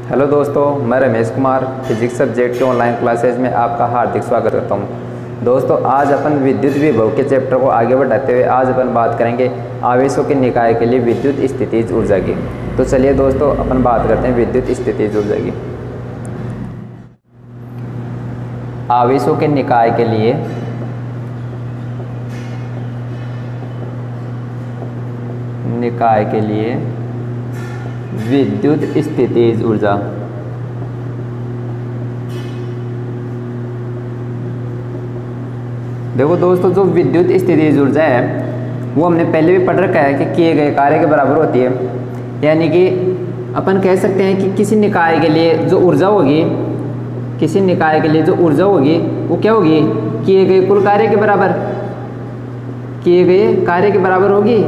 Hello दोस्तों, मैं Ramesh Kumar physics subject के ऑनलाइन क्लासेज में आपका हार्दिक स्वागत करता हूं। दोस्तों, आज अपन विद्युत विभव के चैप्टर को आगे बढ़ाते हुए आज अपन बात करेंगे आवेशों के निकाय के लिए विद्युत स्थितिज ऊर्जा की। तो चलिए दोस्तों, अपन बात करते हैं विद्युत स्थितिज ऊर्जा की। आवेशों के निकाय के लिए विद्युत स्थितिज ऊर्जा। देखो दोस्तों, जो विद्युत स्थितिज ऊर्जा है वो हमने पहले भी पढ़ रखा है कि किए गए कार्य के बराबर होती है। यानी कि अपन कह सकते हैं कि किसी निकाय के लिए जो ऊर्जा होगी, वो क्या होगी? किए गए कुल कार्य के बराबर, होगी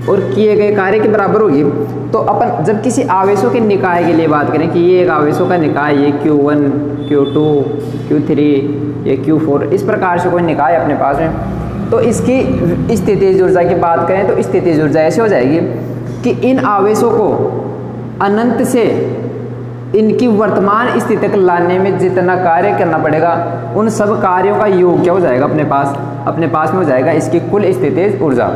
और किए गए कार्य के बराबर होगी। तो अपन जब किसी आवेशों के निकाय के लिए बात करें कि ये एक आवेशों का निकाय, ये Q1, Q2, Q3, ये Q4, इस प्रकार से कोई निकाय अपने पास में, तो इसकी स्थितिज ऊर्जा की बात करें तो स्थितिज ऊर्जा ऐसे हो जाएगी कि इन आवेशों को अनंत से इनकी वर्तमान स्थिति तक लाने में जितना कार्य करना पड़ेगा, उन सब कार्यों का योग क्या हो जाएगा? अपने पास में हो जाएगा इसकी कुल स्थितिज ऊर्जा।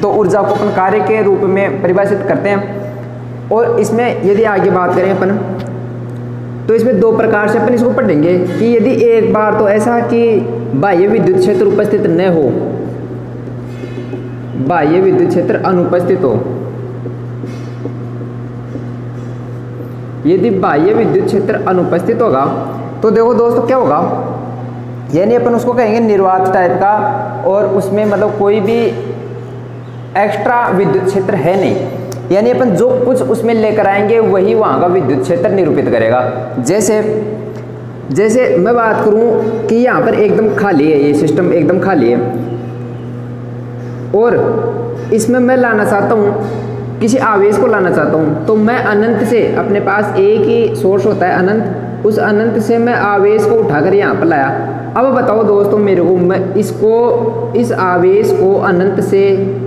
तो ऊर्जा को अपन कार्य के रूप में परिभाषित करते हैं। और इसमें यदि आगे बात करें अपन, तो इसमें दो प्रकार से अपन इसको पढ़ेंगे कि यदि एक बार तो ऐसा कि बाह्य विद्युत क्षेत्र उपस्थित न हो, बाह्य विद्युत क्षेत्र अनुपस्थित हो। यदि बाह्य विद्युत क्षेत्र अनुपस्थित होगा तो देखो दोस्तों क्या होगा, यानी अपन उसको कहेंगे निर्वात टाइप का, और उसमें मतलब कोई भी एक्स्ट्रा विद्युत क्षेत्र है नहीं। यानी अपन जो कुछ उसमें लेकर आएंगे वही वहाँ का विद्युत क्षेत्र निरूपित करेगा। जैसे मैं बात करूँ कि यहाँ पर एकदम खाली है, ये सिस्टम एकदम खाली है, और इसमें मैं लाना चाहता हूँ, किसी आवेश को लाना चाहता हूँ, तो मैं अनंत से, अपने पास एक ही सोर्स होता है अनंत, उस अनंत से मैं आवेश को उठाकर यहाँ पर लाया। अब बताओ दोस्तों मेरे को, मैं इस आवेश को अनंत से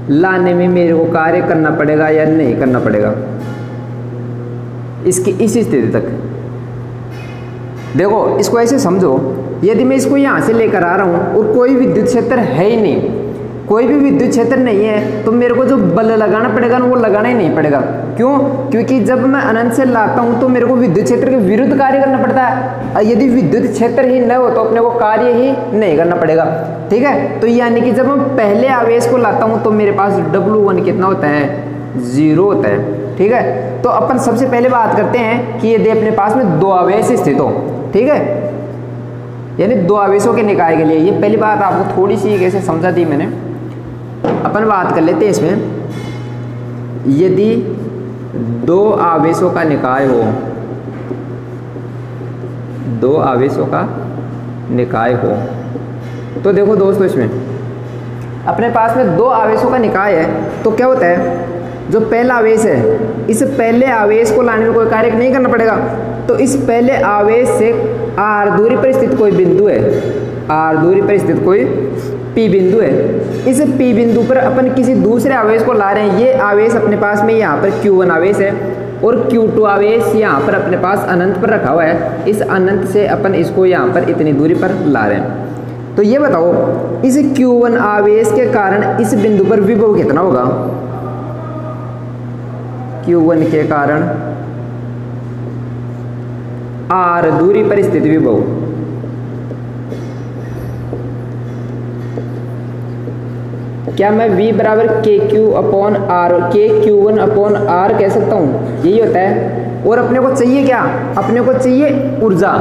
लाने में मेरे को कार्य करना पड़ेगा या नहीं करना पड़ेगा इसकी इस स्थिति तक? देखो, इसको ऐसे समझो, यदि मैं इसको यहाँ से लेकर आ रहा हूँ और कोई विद्युत क्षेत्र है ही नहीं, कोई भी विद्युत क्षेत्र नहीं है, तो मेरे को जो बल लगाना पड़ेगा ना, वो लगाना ही नहीं पड़ेगा। क्यों? क्योंकि जब मैं अनंत से लाता हूँ तो मेरे को विद्युत क्षेत्र के विरुद्ध कार्य करना पड़ता है। यदि विद्युत क्षेत्र ही न हो तो अपने को कार्य ही नहीं करना पड़ेगा। ठीक है, तो यानी कि जब मैं पहले आवेश को लाता हूँ तो मेरे पास W1 कितना होता है? 0 होता है। ठीक है, तो अपन सबसे पहले बात करते हैं कि यदि अपने पास में दो आवेश स्थित हो, ठीक है, यानी दो आवेशों के निकाय के लिए, ये पहली बात आपको थोड़ी सी कैसे समझा दी मैंने। अपन बात कर लेते हैं इसमें, यदि दो आवेशों का निकाय हो, तो देखो दोस्तों, इसमें अपने पास में दो आवेशों का निकाय है, तो क्या होता है, जो पहला आवेश है, इस पहले आवेश को लाने में कोई कार्य नहीं करना पड़ेगा। तो इस पहले आवेश से r दूरी पर स्थित कोई बिंदु है, P बिंदु है, इस P बिंदु पर अपन किसी दूसरे आवेश को ला रहे हैं। ये आवेश अपने पास में यहाँ पर Q1 आवेश है और Q2 आवेश यहाँ पर अपने पास अनंत पर rखा हुआ है। इस अनंत से अपन इसको यहाँ पर इतनी दूरी पर ला रहे हैं। तो ये बताओ, इस Q1 आवेश के कारण इस बिंदु पर विभव कितना होगा? Q1 के कारण r दूरी पर स्थित विभव, क्या मैं V बराबर KQ1 अपॉन R कह सकता हूँ? यही होता है। और अपने को चाहिए क्या? अपने को चाहिए ऊर्जा,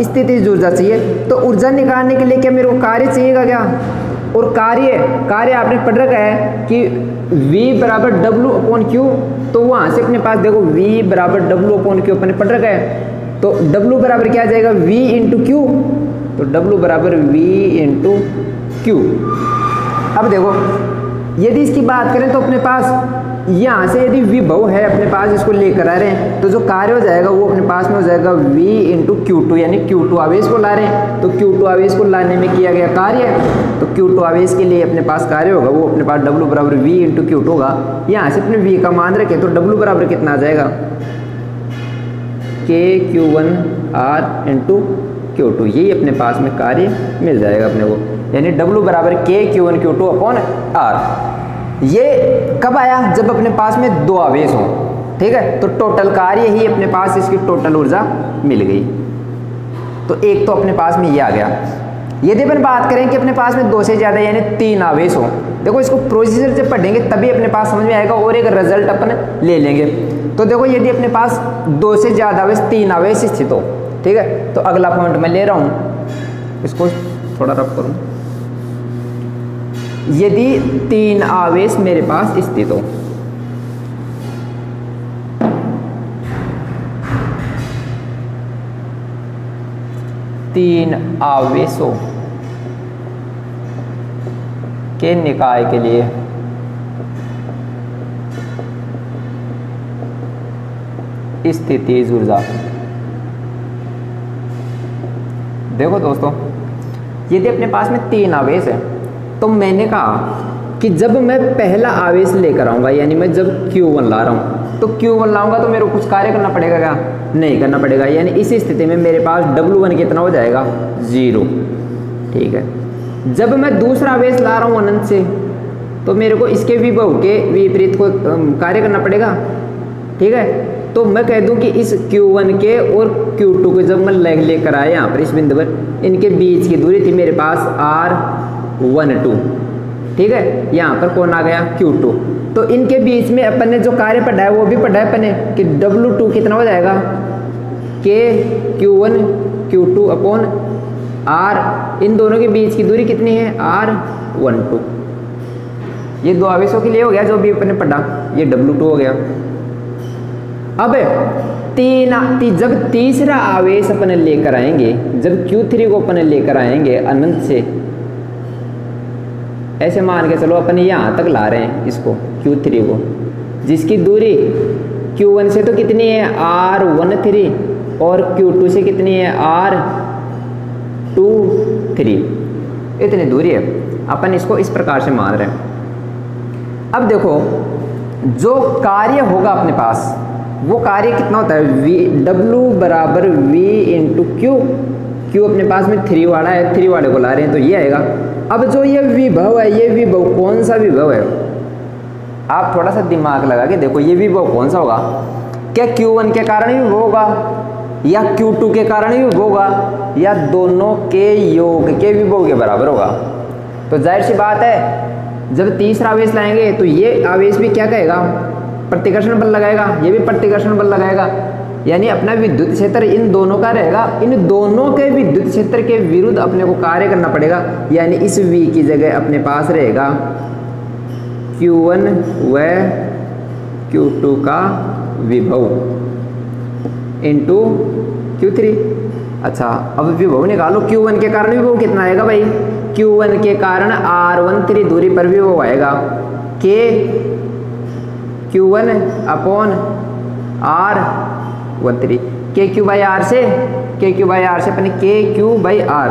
स्थितिज ऊर्जा चाहिए। तो ऊर्जा निकालने के लिए क्या मेरे को कार्य चाहिएगा क्या? और कार्य आपने पढ़ रखा है कि V बराबर W अपॉन Q, तो वहाँ से अपने पास देखो V बराबर W अपॉन Q अपने पढ़ रखा है। तो W बराबर क्या आ जाएगा? V इंटू Q, तो W बराबर V इंटू Q। अब देखो, यदि इसकी बात करें तो अपने पास यहाँ से यदि विभव है अपने पास, इसको लेकर आ रहे हैं, तो जो कार्य हो जाएगा वो अपने पास में हो जाएगा v इंटू Q2, यानी Q2 आवेश को ला रहे हैं, तो Q2 आवेश को लाने में किया गया कार्य, तो Q2 आवेश के लिए अपने पास कार्य होगा वो अपने पास W बराबर v इंटू Q2 होगा। यहाँ से अपने v का मान रखें तो W बराबर कितना आ जाएगा, K Q1 R into Q2, यही अपने पास में कार्य मिल जाएगा अपने को, यानी W बराबर K Q1 Q2 upon R। ये कब आया, जब अपने पास में दो आवेश हो, ठीक है, तो टोटल कार्य ही अपने पास, इसकी टोटल ऊर्जा मिल गई। तो एक तो अपने पास में ये आ गया। यदि अपन बात करें कि अपने पास में दो से ज़्यादा यानी तीन आवेश हो, देखो इसको प्रोसीजर जब पढ़ेंगे तभी अपने पास समझ में आएगा और एक रिजल्ट अपन ले लेंगे। तो देखो यदि अपने पास दो से ज़्यादा आवेश, तीन आवेश स्थित हो, ठीक है, तो अगला पॉइंट मैं ले रहा हूँ, इसको थोड़ा रफ करूँ। यदि तीन आवेश मेरे पास स्थित हो, तीन आवेशों के निकाय के लिए स्थितिज ऊर्जा। देखो दोस्तों, यदि अपने पास में तीन आवेश है तो मैंने कहा कि जब मैं पहला आवेश लेकर आऊँगा, यानी मैं जब Q1 ला रहा हूँ, तो Q1 लाऊंगा तो मेरे को कुछ कार्य करना पड़ेगा क्या, नहीं करना पड़ेगा, यानी इस स्थिति में मेरे पास W1 कितना हो जाएगा, 0, ठीक है। जब मैं दूसरा आवेश ला रहा हूँ अनंत से, तो मेरे को इसके विभव के विपरीत को कार्य करना पड़ेगा, ठीक है। तो मैं कह दूं कि इस Q1 के और Q2 के जब मैं लेकर आया यहाँ पर इस बिंदु पर, इनके बीच की दूरी थी मेरे पास R12, ठीक है, यहाँ पर कौन आ गया, Q2। तो इनके बीच में अपन ने जो कार्य पढ़ा है वो भी पढ़ा है अपन ने कि W2 कितना हो जाएगा, K Q1 Q2 upon R, इन दोनों के बीच की दूरी कितनी है, R12। ये दो आवेशों के लिए हो गया जो भी अपन ने पढ़ा, ये W2 हो गया। अब जब तीसरा आवेश अपन लेकर आएंगे, जब Q3 को अपन लेकर आएंगे अनंत से, ऐसे मान के चलो अपन यहाँ तक ला रहे हैं इसको Q3 को, जिसकी दूरी Q1 से तो कितनी है, R13, और Q2 से कितनी है, R23, इतनी दूरी है। अपन इसको इस प्रकार से मान रहे हैं। अब देखो जो कार्य होगा अपने पास, वो कार्य कितना होता है, W बराबर V इंटू Q अपने पास में 3 वाला है, 3 वाले को ला रहे हैं तो ये आएगा। अब जो ये विभव है, ये विभव कौन सा विभव है, आप थोड़ा सा दिमाग लगा के देखो, ये विभव कौन सा होगा, क्या Q1 के कारण विभव होगा, या Q2 के कारण विभव होगा, या दोनों के योग के विभव के बराबर होगा। तो जाहिर सी बात है जब तीसरा आवेश लाएंगे तो ये आवेश भी क्या कहेगा, प्रतिकर्षण बल लगाएगा, ये भी प्रतिकर्षण बल लगाएगा, यानी अपना विद्युत क्षेत्र इन दोनों का रहेगा, इन दोनों के विद्युत क्षेत्र के विरुद्ध अपने को कार्य करना पड़ेगा, यानी इस V की जगह अपने पास रहेगा Q1 व Q2 का विभव इंटू Q3। अच्छा, अब विभव निकालो, Q1 के कारण विभव कितना आएगा भाई, Q1 के कारण R13 दूरी पर विभव आएगा K Q1 upon R13, KQ by R से, KQ बाई R से अपने KQ बाई R,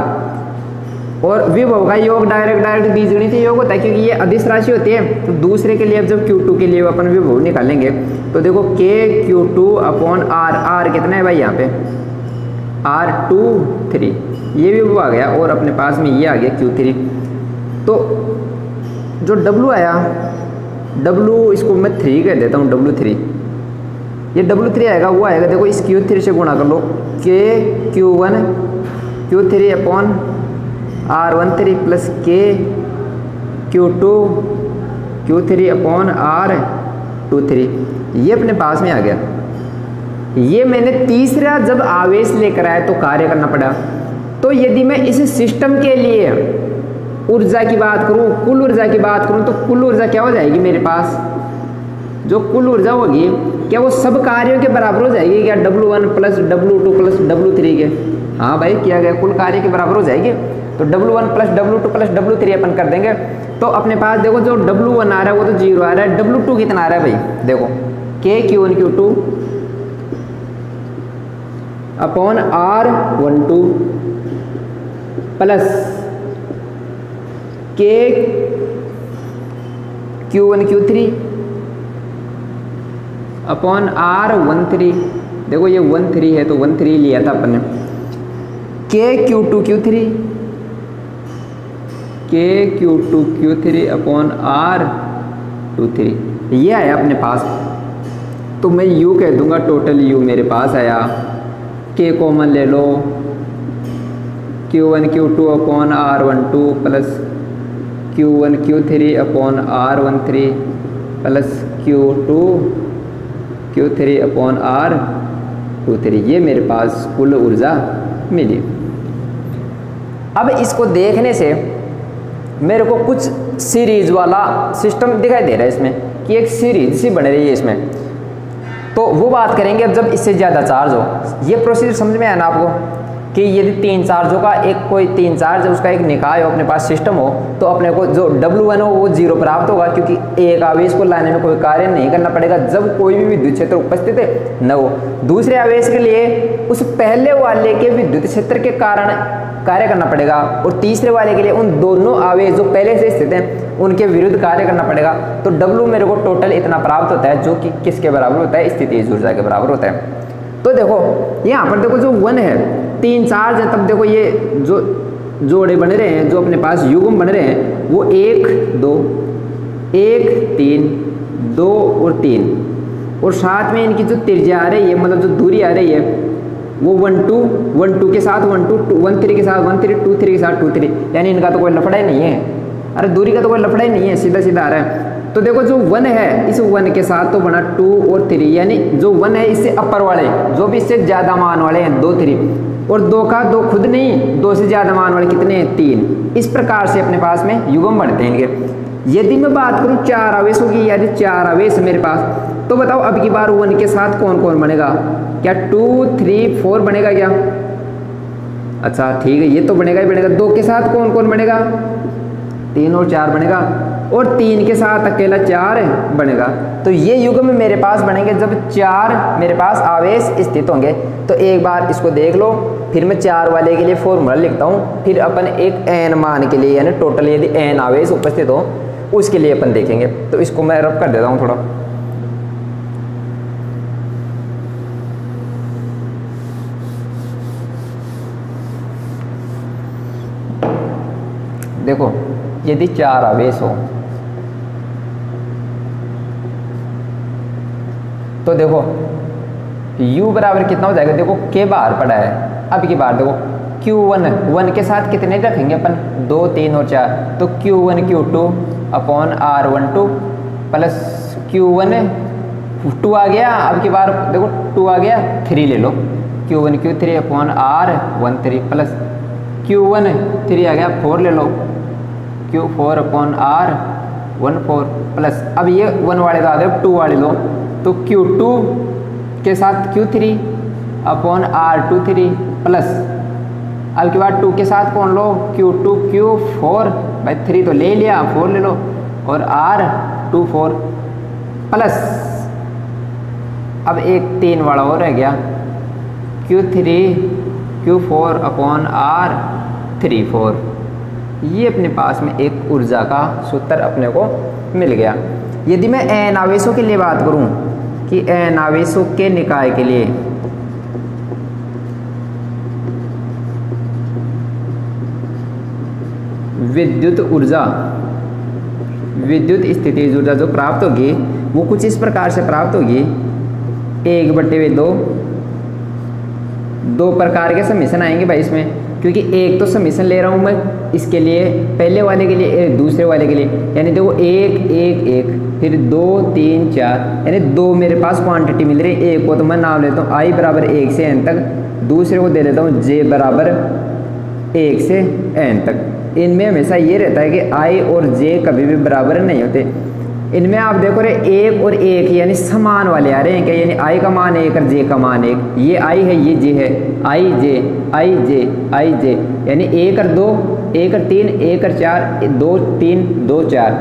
और विभव का योग डायरेक्ट बीजगणित योग होता है क्योंकि ये अदिश राशि होती है। तो दूसरे के लिए अब जब Q2 के लिए अपन विभव निकालेंगे तो देखो KQ2 अपॉन R कितना है भाई, यहाँ पे R23, ये विभव आ गया, और अपने पास में ये आ गया Q3। तो जो W आया, W इसको मैं 3 कह देता हूँ, W3, ये W3 आएगा, वो आएगा देखो इस Q3 से गुणा कर लो, KQ1 Q3 upon R13 plus KQ2 Q3 upon R23, ये अपने पास में आ गया। ये मैंने तीसरा जब आवेश लेकर आया तो कार्य करना पड़ा। तो यदि मैं इस सिस्टम के लिए ऊर्जा की बात करूं, कुल ऊर्जा की बात करूं, तो कुल ऊर्जा क्या हो जाएगी मेरे पास, जो कुल ऊर्जा होगी क्या वो सब कार्यों के बराबर हो जाएगी क्या, W1 plus W2 plus W3 के, हाँ भाई किया गया कुल कार्य के बराबर हो जाएगी। तो तो W1 plus W2 plus W3 अपन कर देंगे। तो अपने पास देखो जो W1 आ रहा है वो तो 0 आ रहा है, W2 कितना आ रहा है भाई, देखो KQ1 Q2 upon R12 plus KQ1 Q3 upon R13। देखो ये 13 है तो 13 लिया था अपन ने। KQ2 Q3 अपॉन R23 ये आया अपने पास। तो मैं U कह दूंगा, टोटल U मेरे पास आया। K कॉमन ले लो, Q1 Q2 upon R12 plus Q1 Q3 upon R13 plus Q2 Q3 upon R23। ये मेरे पास कुल ऊर्जा मिली। अब इसको देखने से मेरे को कुछ सीरीज वाला सिस्टम दिखाई दे रहा है इसमें, कि एक सीरीज सी बन रही है इसमें। तो वो बात करेंगे अब जब इससे ज़्यादा चार्ज हो। ये प्रोसीजर समझ में आया ना आपको, कि यदि 3 चार्जों का एक कोई 3 चार्ज उसका एक निकाय हो, अपने पास सिस्टम हो, तो अपने को जो W1 हो वो 0 प्राप्त होगा, क्योंकि एक आवेश को लाने में कोई कार्य नहीं करना पड़ेगा जब कोई भी विद्युत क्षेत्र उपस्थित है न हो। दूसरे आवेश के लिए उस पहले वाले के विद्युत क्षेत्र के कारण कार्य करना पड़ेगा, और तीसरे वाले के लिए उन दोनों आवेश जो पहले से स्थित हैं उनके विरुद्ध कार्य करना पड़ेगा। तो W मेरे को टोटल इतना प्राप्त होता है, जो कि किसके बराबर होता है, स्थितिज ऊर्जा के बराबर होता है। तो देखो यहाँ पर देखो जो 1 है, 3 चार्ज है, तब देखो ये जो जोड़े बन रहे हैं, जो अपने पास युग्म बन रहे हैं, वो 1 2 1 3 2 और 3, और साथ में इनकी जो त्रिज्या आ रही है, मतलब जो दूरी आ रही है, वो 1 2 के साथ 1 2 1 3 के साथ 1 3 2 3 के साथ 2 3, यानी इनका तो कोई लफड़ा ही नहीं है। अरे दूरी का तो कोई लफड़ा ही नहीं है, सीधा सीधा आ रहा है। तो देखो जो 1 है, इस 1 के साथ तो बना 2 और 3, यानी जो 1 है इससे अपर वाले, जो भी इससे ज़्यादा मान वाले हैं 2 3, और 2 का 2 खुद नहीं, 2 से ज़्यादा मान वाले कितने हैं 3। इस प्रकार से अपने पास में युग्म बनते हैं इनके। यदि मैं बात करूँ 4 आवेशों की, यदि 4 आवेश मेरे पास, तो बताओ अब की बार 1 के साथ कौन कौन बनेगा, क्या 2 3 4 बनेगा क्या? अच्छा ठीक है, ये तो बनेगा ही बनेगा। 2 के साथ कौन कौन बनेगा, 3 और 4 बनेगा, और 3 के साथ अकेला 4 बनेगा। तो ये युग्म मेरे पास बनेंगे जब 4 मेरे पास आवेश स्थित होंगे। तो एक बार इसको देख लो, फिर मैं 4 वाले के लिए फॉर्मूला लिखता हूँ, फिर अपन एक n मान के लिए, यानी टोटल यदि n आवेश उपस्थित हो उसके लिए अपन देखेंगे। तो इसको मैं रफ कर देता हूँ थोड़ा। देखो यदि 4 आवेश हो तो देखो U बराबर कितना हो जाएगा, देखो K बाहर पड़ा है। अब की बार देखो Q1 1 के साथ कितने रखेंगे अपन, 2 3 और 4, तो Q1 Q2 upon R12 plus Q1 2 आ गया। अब की बार देखो 2 आ गया, 3 ले लो, Q1 Q3 upon R13 plus Q1 3 आ गया, 4 ले लो, Q4 अपॉन R14 प्लस, अब ये 1 वाले तो आ गए, 2 वाले लो, तो Q2 के साथ Q3 अपॉन R23 प्लस, अब के बाद 2 के साथ कौन लो, Q2 Q4, भाई 3 तो ले लिया, 4 ले लो, और R24 प्लस, अब एक 3 वाला और रह गया, Q3 Q4 अपॉन R34। ये अपने पास में एक ऊर्जा का सूत्र अपने को मिल गया। यदि मैं n आवेशों के लिए बात करूं कि n आवेशों के निकाय के लिए विद्युत ऊर्जा, विद्युत स्थितिज ऊर्जा जो प्राप्त होगी वो कुछ इस प्रकार से प्राप्त होगी, 1/2 दो प्रकार के समीशन आएंगे भाई इसमें, क्योंकि एक तो समीशन ले रहा हूँ मैं इसके लिए, पहले वाले के लिए, एक दूसरे वाले के लिए, यानी देखो 1 1 1, फिर 2 3 4, यानी 2 मेरे पास क्वांटिटी मिल रही है। एक को तो मैं नाम लेता हूँ I बराबर 1 से n तक, दूसरे को दे देता हूँ J बराबर 1 से n तक। इनमें हमेशा ये रहता है कि I और J कभी भी बराबर नहीं होते। इनमें आप देखो रे 1 और 1 यानी समान वाले आ रहे हैं क्या, यानी I का मान 1 और J का मान 1, ये I है ये J है, I J यानी 1 और 2 1 और 3, 1 और 4, 2 3 2 4,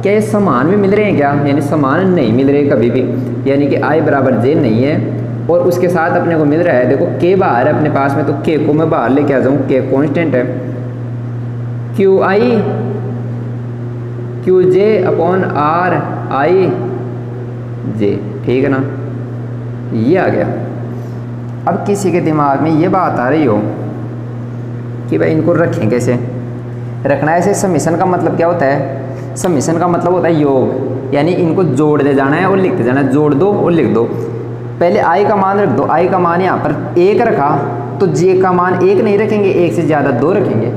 क्या ये समान में मिल रहे हैं क्या? यानी समान नहीं मिल रहे कभी भी, यानी कि I बराबर J नहीं है। और उसके साथ अपने को मिल रहा है, देखो K बाहर है अपने पास में, तो K को मैं बाहर लेके आ जाऊँ, K कॉन्स्टेंट है, QI QJ upon RI J, ठीक है ना, ये आ गया। अब किसी के दिमाग में ये बात आ रही हो कि भाई इनको रखें कैसे? रखना है ऐसे, समीशन का मतलब क्या होता है? समीशन का मतलब होता है योग, यानी इनको जोड़ दे जाना है और लिखते जाना है, जोड़ दो और लिख दो। पहले I का मान रख दो, I का मान यहाँ पर 1 रखा तो J का मान 1 नहीं रखेंगे, 1 से ज़्यादा 2 रखेंगे।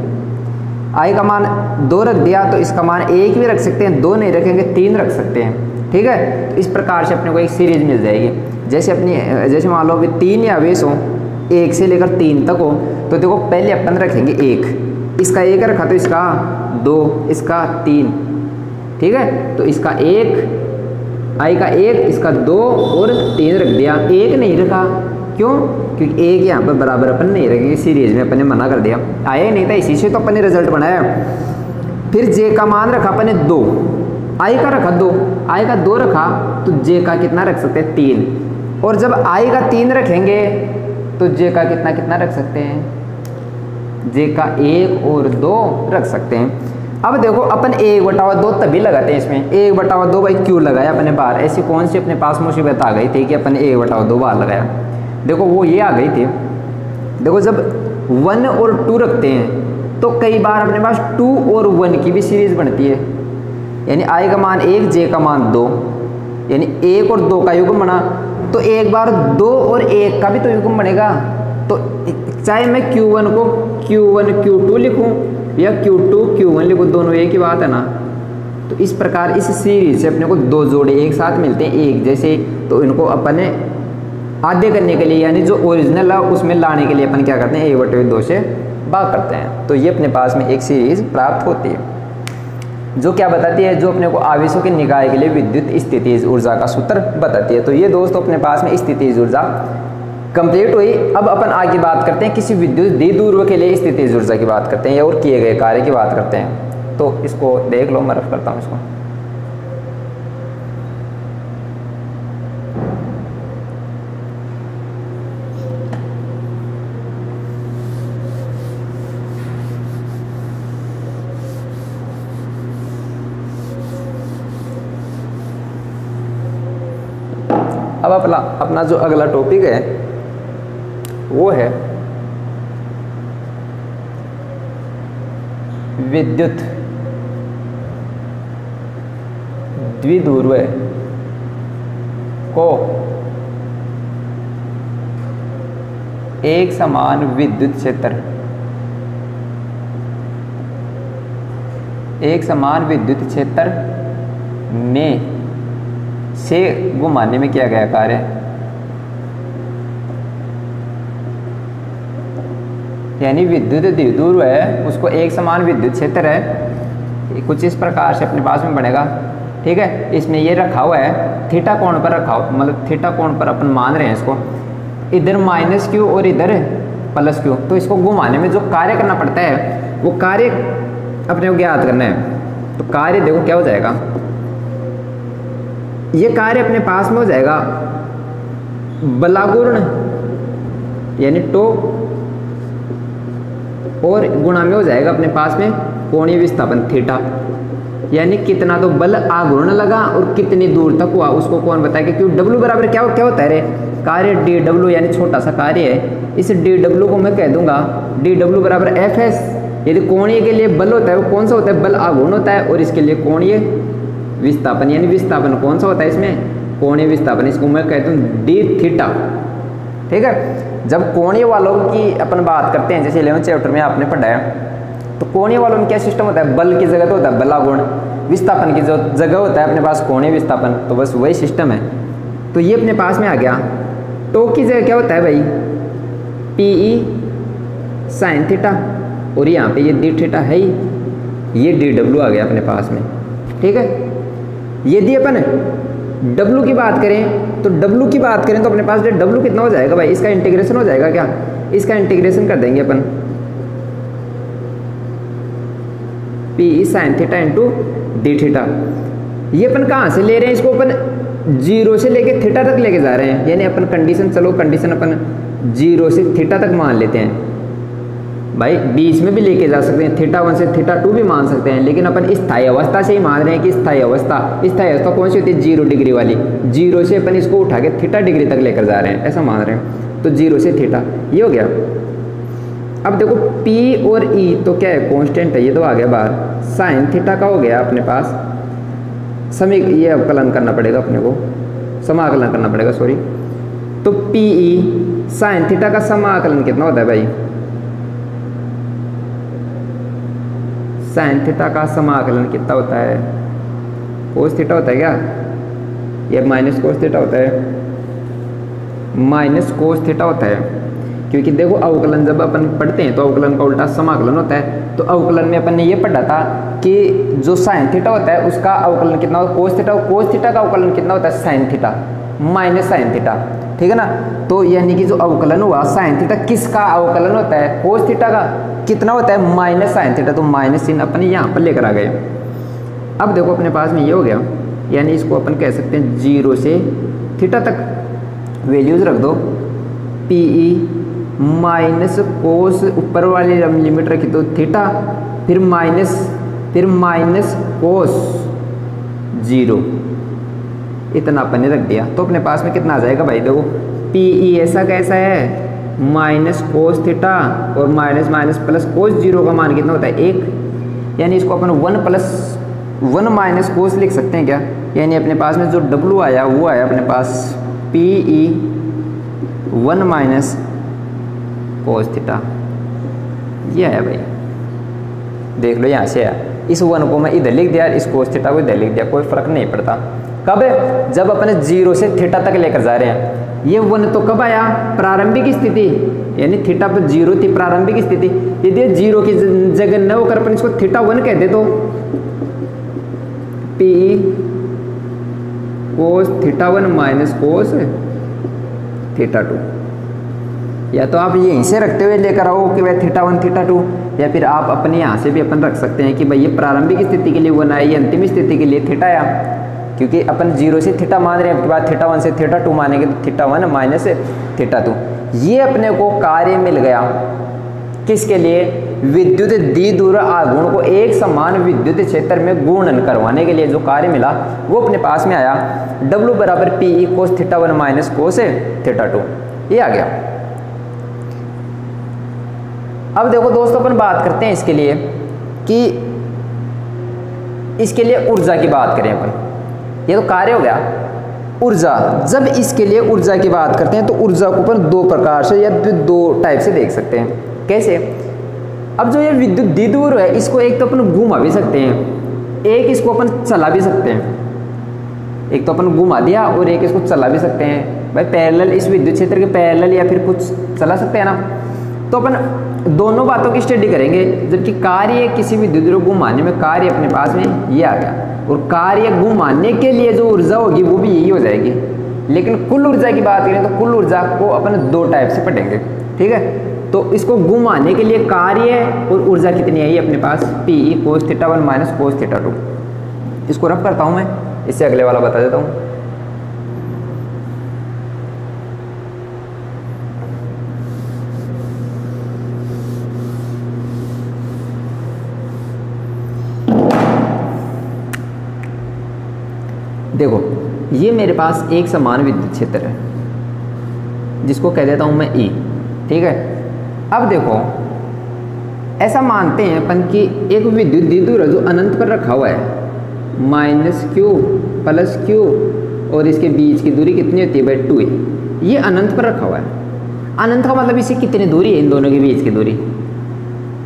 I का मान 2 रख दिया तो इसका मान 1 भी रख सकते हैं, 2 नहीं रखेंगे 3 रख सकते हैं, ठीक है। तो इस प्रकार से अपने को एक सीरीज मिल जाएगी। जैसे मान लो अभी 3 आवेश हो, 1 से लेकर 3 तक हो, तो देखो पहले अपन रखेंगे 1, इसका 1 रखा तो इसका 2, इसका 3, ठीक है। तो इसका 1, I का 1, इसका 2 और 3 रख दिया, 1 नहीं रखा, क्यों? क्योंकि 1 यहाँ पर बराबर अपन नहीं रखेंगे, सीरीज में अपन ने मना कर दिया, आया ही नहीं था, इसी से तो अपन ने रिजल्ट बनाया। फिर J का मान रखा अपन ने 2, I का रखा 2, I का 2 रखा तो J का कितना रख सकते हैं? 3। और जब I का 3 रखेंगे तो J का कितना रख सकते हैं? J का 1 और 2 रख सकते हैं। अब देखो अपन 1/2 तभी लगाते हैं इसमें, 1/2 भाई क्यों लगाया अपने बाहर? ऐसी कौन सी अपने पास मुसीबत आ गई थी कि अपन 1/2 बाहर लगाया? देखो वो ये आ गई थी, देखो जब 1 और 2 रखते हैं तो कई बार अपने पास 2 और 1 की भी सीरीज बनती है, यानी I का मान 1, J का मान 2, यानी 1 और 2 का युग्म बना, तो एक बार 2 और 1 का भी तो युग्म बनेगा। तो चाहे मैं Q1 को Q1 Q2 लिखूं या Q2 Q1 लिखूं, दोनों एक ही बात है ना। तो इस प्रकार इस सीरीज से अपने को 2 जोड़े एक साथ मिलते हैं एक जैसे, तो इनको अपन आधे करने के लिए, यानी जो ओरिजिनल है उसमें लाने के लिए अपन क्या करते हैं? 1/2 से भाग करते हैं, तो ये अपने पास में एक सीरीज प्राप्त होती है जो क्या बताती है? जो अपने को आवेशों के निकाय के लिए विद्युत स्थितिज ऊर्जा का सूत्र बताती है। तो ये दोस्तों अपने पास में स्थितिज ऊर्जा कंप्लीट हुई। अब अपन आगे बात करते हैं किसी विद्युत द्विध्रुव के लिए स्थितिज ऊर्जा की बात करते हैं और किए गए कार्य की बात करते हैं। तो इसको देख लो, मैं रफ करता हूँ इसको। अब अपना जो अगला टॉपिक है वो है विद्युत द्विध्रुव को एक समान विद्युत क्षेत्र, एक समान विद्युत क्षेत्र में से घुमाने में किया गया कार्य, यानी विद्युत द्विध्रुव है उसको एक समान विद्युत क्षेत्र है, कुछ इस प्रकार से अपने पास में बनेगा, ठीक है। इसमें ये रखा हुआ है थीटा कोण पर रखा हुआ, मतलब थीटा कोण पर अपन मान रहे हैं इसको, इधर -Q और इधर +Q। तो इसको घुमाने में जो कार्य करना पड़ता है वो कार्य अपने को ज्ञात करना है। तो कार्य देखो क्या हो जाएगा, ये कार्य अपने पास में हो जाएगा बलागुण यानी टो, और गुणा में हो जाएगा अपने पास में कोणीय विस्थापन थीटा, यानी कितना तो बल आघूर्ण लगा और कितनी दूर तक हुआ उसको कौन बताएगा। क्योंकि W बराबर क्या होता है रे? कार्य dW, यानी छोटा सा कार्य है, इस dW को मैं कह दूंगा dW बराबर Fs। यदि कोणीय के लिए बल होता है वो कौन सा होता है? बल आघूर्ण होता है, और इसके लिए कोणीय विस्थापन, यानी विस्थापन कौन सा होता है इसमें? कोणीय विस्थापन, इसको मैं कहता हूँ d थीटा, ठीक है। जब कोणीय वालों की अपन बात करते हैं, जैसे 11th चैप्टर में आपने पढ़ा है, तो कोणीय वालों में क्या सिस्टम होता है? बल की जगह तो होता है बलागुण, विस्थापन की जो जगह होता है अपने पास कोणीय विस्थापन, तो बस वही सिस्टम है। तो ये अपने पास में आ गया। टो की जगह क्या होता है भाई? PE साइन थीटा, और यहाँ पे ये d थीटा है ही, ये dW आ गया अपने पास में, ठीक है। यदि अपन W की बात करें तो W की बात करें तो अपने पास W कितना हो जाएगा भाई? इसका इंटीग्रेशन हो जाएगा क्या? इसका इंटीग्रेशन कर देंगे अपन, P E sine theta into D theta. ये अपन कहाँ से ले रहे हैं, इसको अपन जीरो से लेके थीटा तक लेके जा रहे हैं, यानी अपन कंडीशन, चलो कंडीशन अपन जीरो से थीटा तक मान लेते हैं भाई, बीच में भी लेके जा सकते हैं, थीटा 1 से थीटा 2 भी मान सकते हैं, लेकिन अपन स्थायी अवस्था से ही मान रहे हैं कि स्थायी अवस्था कौन सी होती है, 0 डिग्री वाली। जीरो से अपन इसको उठा के थीटा डिग्री तक लेकर जा रहे हैं, ऐसा मान रहे हैं। तो जीरो से थीटा ये हो गया। अब देखो P और E तो क्या है, कांस्टेंट है, ये तो आ गया बाहर। साइन थीटा का हो गया अपने पास, ये अवकलन करना पड़ेगा अपने को, समाकलन करना पड़ेगा, सॉरी। तो PE साइन थीटा का समाकलन कितना होता है भाई, साइन थीटा का समाकलन कितना होता है, कोस थीटा होता है क्या, या माइनस कोस थीटा होता है, माइनस कोस थीटा होता है। क्योंकि देखो अवकलन जब अपन पढ़ते हैं तो अवकलन का उल्टा समाकलन होता है। तो अवकलन में अपन ने ये पढ़ा था कि जो साइन थीटा होता है उसका अवकलन कितना होता है, कोस थीटा का अवकलन कितना होता है, sine theta minus sine theta, ठीक है ना। तो यानी कि जो अवकलन हुआ साइन थीटा किसका अवकलन होता है, कोस थीटा का, कितना होता है, माइनस साइन थीटा। तो माइनस चिन्ह अपन यहाँ पर लेकर आ गए। अब देखो अपने पास में ये हो गया, यानी इसको अपन कह सकते हैं 0 से थीटा तक वैल्यूज रख दो, PE माइनस कोस, ऊपर वाली लिमिट रखी तो थीटा, फिर माइनस कोस 0, इतना अपन ने रख दिया। तो अपने पास में कितना आ जाएगा भाई, देखो PE ऐसा कैसा है, माइनस कोस थीटा और माइनस माइनस प्लस कोस 0 का मान कितना होता है, 1। यानी इसको अपन 1 प्लस 1 माइनस कोस लिख सकते हैं क्या, यानी अपने पास में जो W आया वो आया अपने पास PE 1 माइनस कोस थीटा, ये आया भाई, देख लो यहाँ से आया। इस 1 को मैं इधर लिख दिया, इस कोस थीटा को इधर लिख दिया, कोई फर्क नहीं पड़ता। कब, जब अपने 0 से थीटा तक लेकर जा रहे हैं। ये 1 तो कब आया, प्रारंभिक स्थिति, यानी थीटा पर 0 थी प्रारंभिक स्थिति। यदि 0 की जगह न होकर अपन इसको थीटा 1 कह दे तो PE cos theta 1 minus cos theta 2, या तो आप यहीं से रखते हुए लेकर आओ कि भाई थीटा 1 थीटा 2, या फिर आप अपने यहाँ से भी अपन रख सकते हैं कि भाई ये प्रारंभिक स्थिति के लिए 1 आया, ये अंतिम स्थिति के लिए थीटा आया। क्योंकि अपन 0 से थीटा मान रहे हैं, उसके बाद थीटा 1 से थीटा 2 मानेंगे तो थीटा 1 माइनस थीटा 2। ये अपने को कार्य मिल गया किसके लिए, विद्युत द्विध्रुव आघूर्ण को एक समान विद्युत क्षेत्र में गुणन करवाने के लिए जो कार्य मिला वो अपने पास में आया, W बराबर PE cos theta 1 minus cos theta 2, ये आ गया। अब देखो दोस्तों अपन बात करते हैं इसके लिए कि इसके लिए ऊर्जा की बात करें अपन, ये तो कार्य हो गया। ऊर्जा, जब इसके लिए ऊर्जा की बात करते हैं तो ऊर्जा को अपन 2 प्रकार से या 2 टाइप से देख सकते हैं। कैसे, अब जो ये विद्युत द्विध्रुव है इसको एक तो अपन घुमा भी सकते हैं, एक इसको अपन चला भी सकते हैं। एक तो अपन घुमा दिया और एक इसको चला भी सकते हैं भाई, पैरेलल, इस विद्युत क्षेत्र के पैरेलल या फिर कुछ चला सकते हैं ना। तो अपन दोनों बातों की स्टडी करेंगे। जबकि कार्य किसी विद्युत द्विध्रुव को घुमाने में कार्य अपने पास में ये आ गया, और कार्य घुमाने के लिए जो ऊर्जा होगी वो भी यही हो जाएगी। लेकिन कुल ऊर्जा की बात करें तो कुल ऊर्जा को अपन 2 टाइप से पढ़ेंगे, ठीक है। तो इसको घुमाने के लिए कार्य और ऊर्जा कितनी आई अपने पास, PE cos theta 1 minus cos theta 2। इसको रफ करता हूँ मैं, इससे अगले वाला बता देता हूँ। देखो ये मेरे पास एक समान विद्युत क्षेत्र है जिसको कह देता हूँ मैं E, ठीक है। अब देखो ऐसा मानते हैं अपन कि एक विद्युत द्विध्रुव जो अनंत पर रखा हुआ है, -q + q, और इसके बीच की दूरी कितनी होती है भाई, 2a। ये अनंत पर रखा हुआ है। अनंत का मतलब इसे कितनी दूरी है, इन दोनों के बीच की दूरी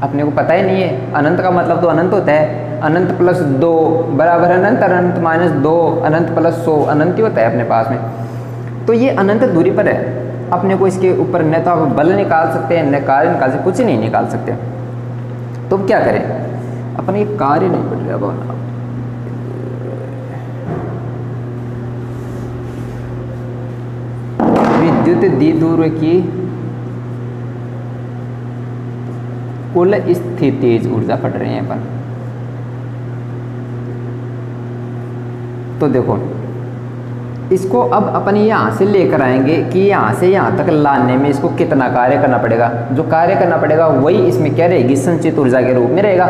अपने को पता ही नहीं है। अनंत का मतलब तो अनंत होता है, अनंत + 2 बराबर अनंत, अनंत -2, अनंत + 100, अनंत ही होता है अपने पास में। तो ये अनंत दूरी पर है। अपने को इसके ऊपर न तो आप बल निकाल सकते हैं, न कार्य निकाल सकते, कुछ नहीं निकाल सकते। तो क्या करें, अपन ये कार्य नहीं पढ़ रहे। अब विद्युत द्विध्रुव की कुल स्थितिज ऊर्जा पढ़ रहे हैं अपन। तो देखो इसको अब अपन यहाँ से लेकर आएंगे कि यहाँ से यहाँ तक लाने में इसको कितना कार्य करना पड़ेगा। जो कार्य करना पड़ेगा वही इसमें क्या रहेगी, संचित ऊर्जा के रूप में रहेगा।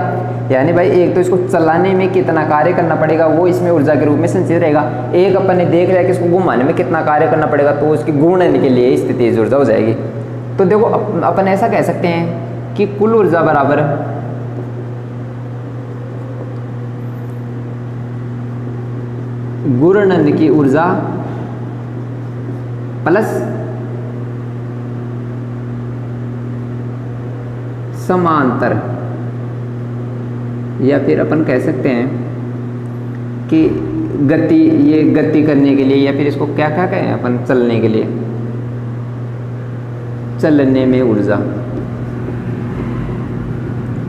यानी भाई एक तो इसको चलाने में कितना कार्य करना पड़ेगा वो इसमें ऊर्जा के रूप में संचित रहेगा। एक अपन ने देख लिया कि इसको घुमाने में कितना कार्य करना पड़ेगा, तो उसकी गुणन के लिए स्थितिज ऊर्जा हो जाएगी। तो देखो अपन ऐसा कह सकते हैं कि कुल ऊर्जा बराबर गुणन की ऊर्जा प्लस समांतर, या फिर अपन कह सकते हैं कि गति, ये गति करने के लिए, या फिर इसको क्या क्या कहें अपन, चलने के लिए, चलने में ऊर्जा।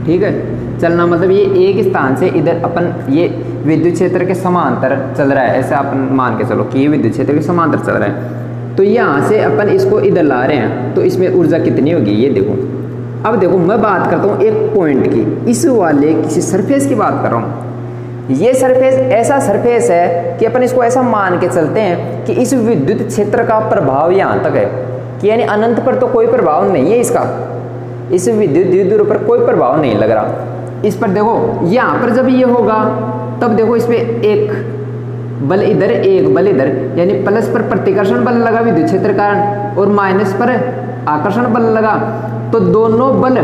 ठीक है, चलना मतलब ये एक स्थान से इधर अपन ये विद्युत क्षेत्र के समांतर चल रहा है, ऐसा अपन मान के चलो कि ये विद्युत क्षेत्र के समांतर चल रहा है। तो यहाँ से अपन इसको इधर ला रहे हैं, तो इसमें ऊर्जा कितनी होगी ये देखो। अब देखो मैं बात करता हूँ एक पॉइंट की, इस वाले किसी सरफेस की बात कर रहा हूँ। ये सरफेस ऐसा सरफेस है कि अपन इसको ऐसा मान के चलते हैं कि इस विद्युत क्षेत्र का प्रभाव यहाँ तक है, कि यानी अनंत पर तो कोई प्रभाव नहीं है इसका, इस विद्युत द्विध्रुव पर कोई प्रभाव नहीं लग रहा। इस पर देखो यहाँ पर जब ये होगा तब देखो इसमें एक बल इधर एक बल इधर, यानी प्लस पर प्रतिकर्षण बल लगा विद्युत क्षेत्र कारण और माइनस पर आकर्षण बल लगा, तो दोनों बल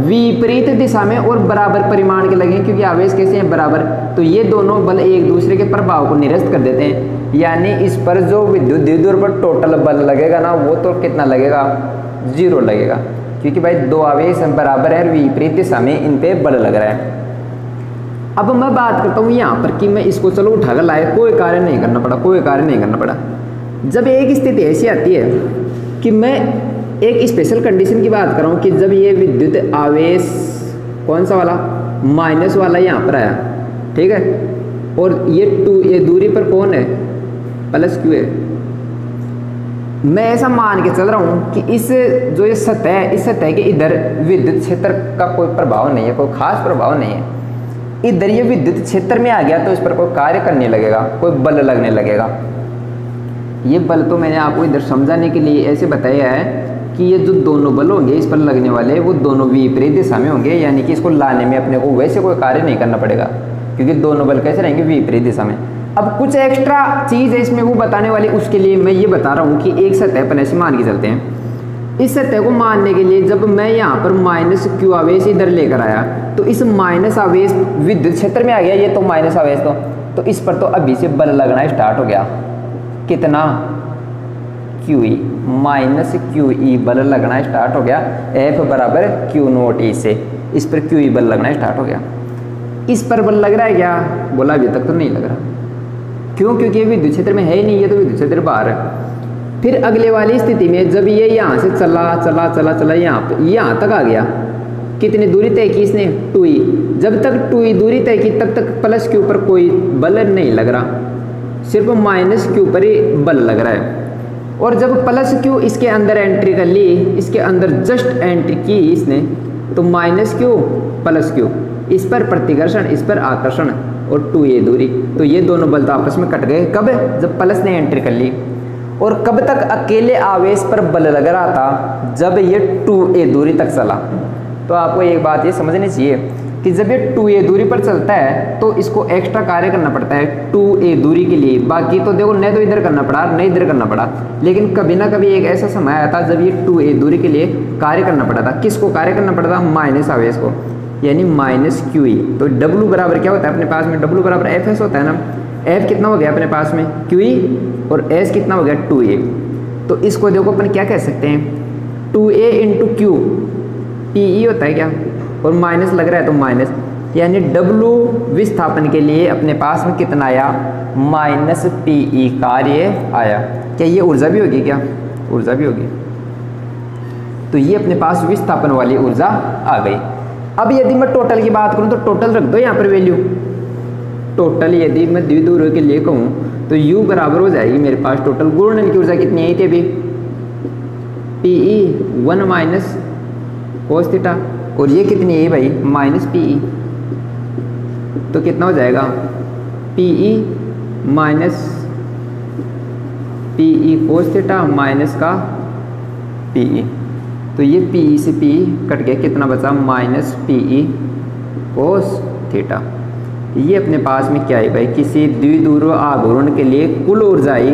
विपरीत दिशा में और बराबर परिमाण के लगे, क्योंकि आवेश कैसे हैं बराबर। तो ये दोनों बल एक दूसरे के प्रभाव को निरस्त कर देते हैं, यानी इस पर जो विद्युत द्विध्रुव पर टोटल बल लगेगा ना वो तो कितना लगेगा, 0 लगेगा, क्योंकि भाई दो आवेश बराबर है और विपरीत दिशा में इन पे बल लग रहा है। अब मैं बात करता हूँ यहाँ पर कि मैं इसको चलो उठाकर लाए, कोई कार्य नहीं करना पड़ा, कोई कार्य नहीं करना पड़ा। जब एक स्थिति ऐसी आती है कि मैं एक स्पेशल कंडीशन की बात कर रहा हूँ कि जब ये विद्युत आवेश कौन सा वाला, माइनस वाला यहाँ पर आया, ठीक है, और ये दूरी पर कौन है, प्लस क्यू है। मैं ऐसा मान के चल रहा हूँ कि इस जो ये सतह है, इस सतह के इधर विद्युत क्षेत्र का कोई प्रभाव नहीं है, कोई खास प्रभाव नहीं है। इधर ये विद्युत क्षेत्र में आ गया तो इस पर कोई कार्य करने लगेगा, कोई बल लगने लगेगा। ये बल तो मैंने आपको इधर समझाने के लिए ऐसे बताया है कि ये जो दोनों बल होंगे इस पर लगने वाले वो दोनों विपरीत दिशा में होंगे, यानी कि इसको लाने में अपने को वैसे कोई कार्य नहीं करना पड़ेगा, क्योंकि दोनों बल कैसे रहेंगे, विपरीत दिशा में। अब कुछ एक्स्ट्रा चीज़ है इसमें वो बताने वाली, उसके लिए मैं ये बता रहा हूँ कि एक सतह पर ऐसे मान के चलते हैं। इस सतह को मानने के लिए जब मैं यहाँ पर माइनस क्यू आवेश इधर लेकर आया तो इस माइनस आवेश विद्युत क्षेत्र में आ गया, ये तो माइनस आवेश तो इस पर तो अभी से बल लगना स्टार्ट हो गया, कितना, Q E, minus Q E बल लगना स्टार्ट हो गया, एफ बराबर क्यू नोट ई से, इस पर क्यू ई बल लगना स्टार्ट हो गया। इस पर बल लग रहा है क्या, बोला अभी तक तो नहीं लग रहा, क्यों, क्योंकि ये विद्युत क्षेत्र में है ही नहीं, ये तो विद्युत क्षेत्र बाहर है। फिर अगले वाली स्थिति में जब ये यहाँ से चला चला चला चला यहाँ तक आ गया, कितनी दूरी तय की इसने, 2e, जब तक 2e दूरी तय की तब तक प्लस क्यू पर कोई बल नहीं लग रहा, सिर्फ माइनस क्यू पर ही बल लग रहा है। और जब प्लस क्यू इसके अंदर एंट्री कर ली, इसके अंदर जस्ट एंट्री की इसने, तो माइनस क्यू प्लस क्यू, इस पर प्रतिकर्षण इस पर आकर्षण और 2a दूरी, तो ये दोनों बल तो आपस में कट गए। कब, जब प्लस ने एंट्री कर ली। और कब तक अकेले आवेश पर बल लग रहा था, जब ये 2a दूरी तक चला। तो आपको एक बात ये समझनी चाहिए कि जब ये 2a दूरी पर चलता है तो इसको एक्स्ट्रा कार्य करना पड़ता है 2a दूरी के लिए। बाकी तो देखो न तो इधर करना पड़ा न इधर करना पड़ा, लेकिन कभी ना कभी एक ऐसा समय आया था जब ये 2a दूरी के लिए कार्य करना पड़ा था। किसको कार्य करना पड़ा था, माइनस आवेश को, यानी माइनस क्यू ई। तो W बराबर क्या होता है अपने पास में, W बराबर एफ एस होता है ना। F कितना हो गया अपने पास में, क्यू ई, और S कितना हो गया 2a। तो इसको देखो अपन क्या कह सकते हैं, 2a इंटू क्यू, PE होता है क्या, और माइनस लग रहा है तो माइनस, यानी W विस्थापन के लिए अपने पास में कितना आया, माइनस PE कार्य आया। क्या ये ऊर्जा भी होगी, क्या ऊर्जा भी होगी। तो ये अपने पास विस्थापन वाली ऊर्जा आ गई। अब यदि मैं टोटल की बात करूं तो टोटल रख दो यहाँ पर वैल्यू, टोटल यदि मैं द्विध्रुव के लिए कहूँ तो U बराबर हो जाएगी मेरे पास टोटल गुणन की ऊर्जा कितनी आई थी अभी, PE 1 माइनस कोस थीटा, और ये कितनी है भाई, माइनस PE, तो कितना हो जाएगा, PE minus P E cos theta minus का पी ई, तो ये पी ई से पी कट गया, कितना बचा minus P E cos theta. ये अपने पास में क्या है भाई, किसी द्विध्रुव आघूर्ण के लिए कुल ऊर्जाई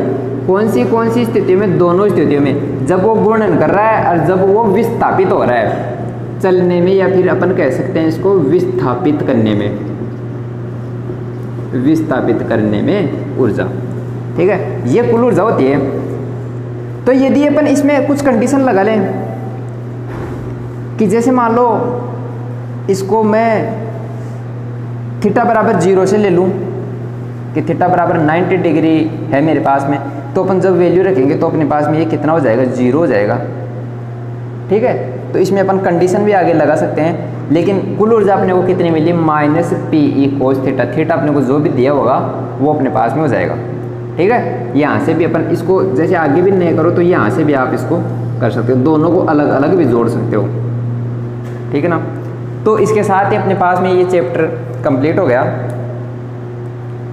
कौन सी स्थिति में, दोनों स्थितियों में, जब वो घूर्णन कर रहा है और जब वो विस्थापित हो रहा है, चलने में या फिर अपन कह सकते हैं इसको विस्थापित करने में ऊर्जा, ठीक है, ये कुल ऊर्जा होती है। तो यदि अपन इसमें कुछ कंडीशन लगा लें कि जैसे मान लो इसको मैं थीटा बराबर 0 से ले लूँ कि थीटा बराबर 90 डिग्री है मेरे पास में, तो अपन जब वैल्यू रखेंगे तो अपने पास में ये कितना हो जाएगा, 0 हो जाएगा, ठीक है। तो इसमें अपन कंडीशन भी आगे लगा सकते हैं, लेकिन कुल ऊर्जा अपने को कितनी मिली, minus P E cos theta, theta अपने को जो भी दिया होगा वो अपने पास में हो जाएगा, ठीक है। यहाँ से भी अपन इसको जैसे आगे भी नहीं करो तो यहाँ से भी आप इसको कर सकते हो, दोनों को अलग अलग भी जोड़ सकते हो, ठीक है ना। तो इसके साथ ही अपने पास में ये चैप्टर कंप्लीट हो गया।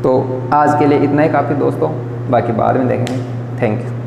तो आज के लिए इतना ही काफ़ी दोस्तों, बाकी बाद में देखेंगे। Thank you.